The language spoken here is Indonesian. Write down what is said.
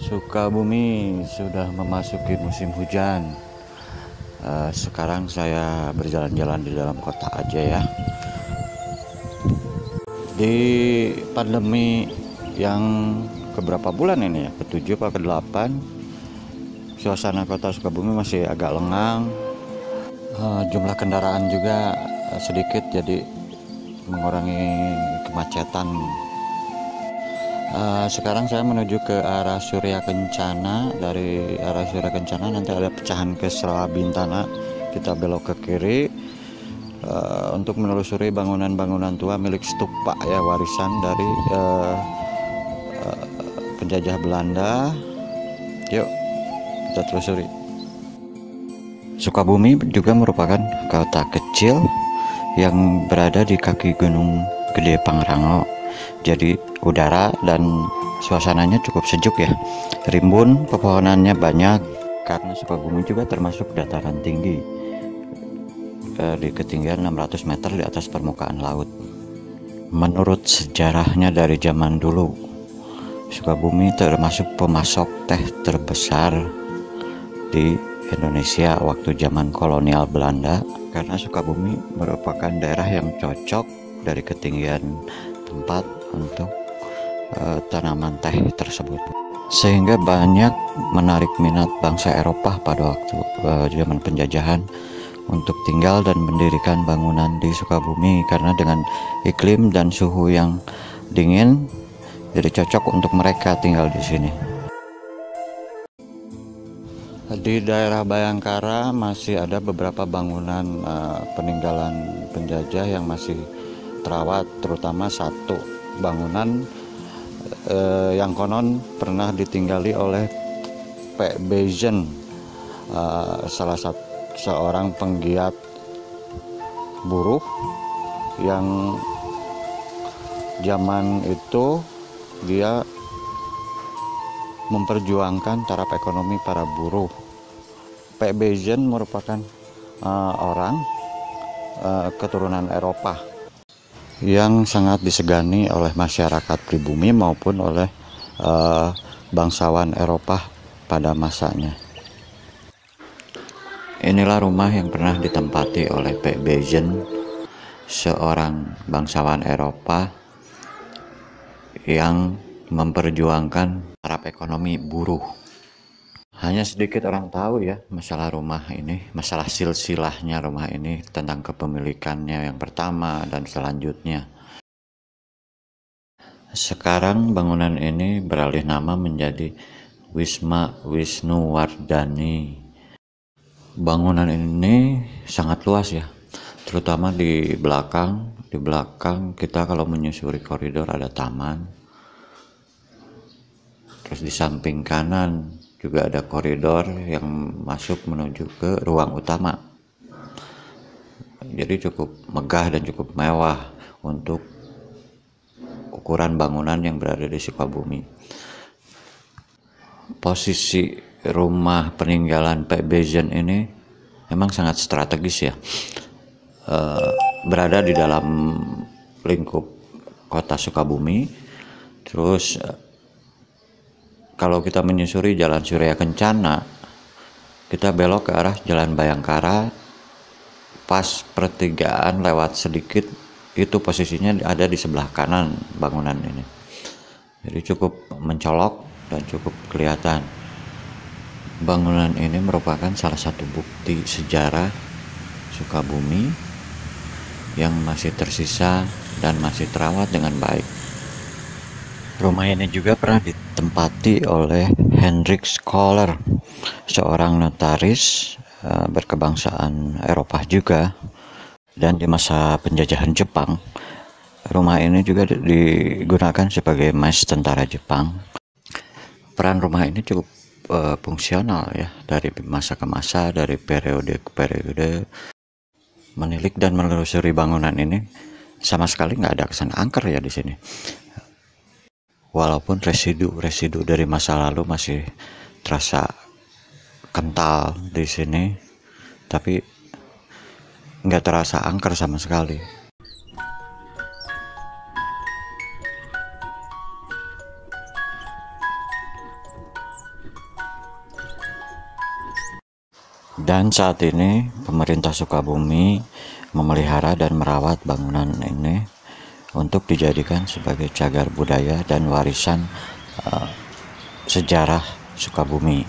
Sukabumi sudah memasuki musim hujan. Sekarang saya berjalan-jalan di dalam kota aja ya. Di pandemi yang keberapa bulan ini ya? Ke-7 atau ke-8. Suasana kota Sukabumi masih agak lengang. Jumlah kendaraan juga sedikit, jadi mengurangi kemacetan. Sekarang saya menuju ke arah Surya Kencana. Dari arah Surya Kencana nanti ada pecahan ke Srawa Bintana. Kita belok ke kiri untuk menelusuri bangunan-bangunan tua milik stupa ya, warisan dari penjajah Belanda. Yuk kita telusuri. Sukabumi juga merupakan kota kecil yang berada di kaki Gunung Gede Pangrango. Jadi udara dan suasananya cukup sejuk ya. Rimbun, pepohonannya banyak karena Sukabumi juga termasuk dataran tinggi di ketinggian 600 meter di atas permukaan laut. Menurut sejarahnya dari zaman dulu, Sukabumi termasuk pemasok teh terbesar di Indonesia waktu zaman kolonial Belanda, karena Sukabumi merupakan daerah yang cocok dari ketinggian tempat untuk tanaman teh tersebut, sehingga banyak menarik minat bangsa Eropa pada waktu zaman penjajahan untuk tinggal dan mendirikan bangunan di Sukabumi, karena dengan iklim dan suhu yang dingin jadi cocok untuk mereka tinggal di sini. Di daerah Bayangkara masih ada beberapa bangunan peninggalan penjajah yang masih terawat, terutama satu bangunan yang konon pernah ditinggali oleh Pak Bezen, salah satu seorang penggiat buruh yang zaman itu dia memperjuangkan taraf ekonomi para buruh. Pak Bezen merupakan orang keturunan Eropa yang sangat disegani oleh masyarakat pribumi maupun oleh bangsawan Eropa pada masanya. Inilah rumah yang pernah ditempati oleh Pak Bezen, seorang bangsawan Eropa yang memperjuangkan taraf ekonomi buruh. Hanya sedikit orang tahu ya masalah rumah ini, masalah silsilahnya rumah ini, tentang kepemilikannya yang pertama dan selanjutnya. Sekarang bangunan ini beralih nama menjadi Wisma Wisnuwardhani. Bangunan ini sangat luas ya, terutama di belakang. Di belakang kita kalau menyusuri koridor ada taman. Terus di samping kanan juga ada koridor yang masuk menuju ke ruang utama. Jadi cukup megah dan cukup mewah untuk ukuran bangunan yang berada di Sukabumi. Posisi rumah peninggalan Pak Bezen ini memang sangat strategis ya. Berada di dalam lingkup kota Sukabumi. Terus kalau kita menyusuri Jalan Surya Kencana, kita belok ke arah Jalan Bayangkara, pas pertigaan lewat sedikit, itu posisinya ada di sebelah kanan bangunan ini. Jadi cukup mencolok dan cukup kelihatan. Bangunan ini merupakan salah satu bukti sejarah Sukabumi yang masih tersisa dan masih terawat dengan baik. Rumah ini juga pernah ditempati oleh Hendrik Scholer, seorang notaris berkebangsaan Eropa juga. Dan di masa penjajahan Jepang, rumah ini juga digunakan sebagai mes tentara Jepang. Peran rumah ini cukup fungsional ya, dari masa ke masa, dari periode ke periode. Menilik dan menelusuri bangunan ini sama sekali nggak ada kesan angker ya di sini. Walaupun residu dari masa lalu masih terasa kental di sini, tapi nggak terasa angker sama sekali. Dan saat ini pemerintah Sukabumi memelihara dan merawat bangunan ini untuk dijadikan sebagai cagar budaya dan warisan sejarah Sukabumi.